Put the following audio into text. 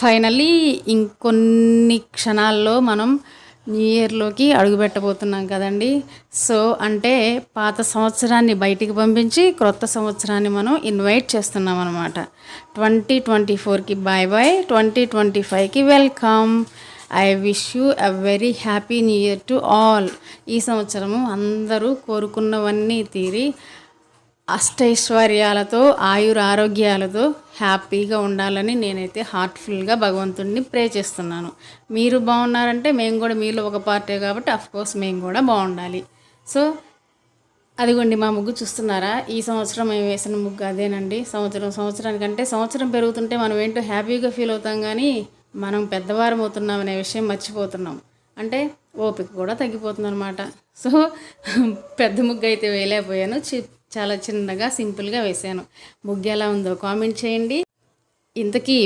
Finally ఇంకొన్ని క్షణాల్లో మనం న్యూ ఇయర్లోకి అడుగుపెట్టబోతున్నాం కదండి. సో అంటే పాత సంవత్సరాన్ని బయటికి పంపించి క్రొత్త సంవత్సరాన్ని మనం ఇన్వైట్ చేస్తున్నాం అనమాట. 2024కి బాయ్ బాయ్, 2025కి welcome. I wish you a very happy new year to all. ఈ సంవత్సరము అందరూ కోరుకున్నవన్నీ తీరి అష్టైశ్వర్యాలతో ఆయుర ఆరోగ్యాలతో హ్యాపీగా ఉండాలని నేనైతే హార్ట్ఫుల్గా భగవంతుడిని ప్రే చేస్తున్నాను. మీరు బాగున్నారంటే మేము కూడా మీలో ఒక పార్టీ కాబట్టి అఫ్కోర్స్ మేము కూడా బాగుండాలి. సో అదిగోండి మా ముగ్గు చూస్తున్నారా? ఈ సంవత్సరం మేము వేసిన ముగ్గు అదేనండి. సంవత్సరానికంటే సంవత్సరం పెరుగుతుంటే మనం ఏంటో హ్యాపీగా ఫీల్ అవుతాం, కానీ మనం పెద్దవారం అవుతున్నాం అనే విషయం మర్చిపోతున్నాం. అంటే ఓపిక కూడా తగ్గిపోతుంది అనమాట. సో పెద్ద ముగ్గు అయితే వేయలేకపోయాను, చాలా చిన్నగా సింపుల్గా వేసాను. ముగ్గు ఎలా ఉందో కామెంట్ చేయండి. ఇంతకీ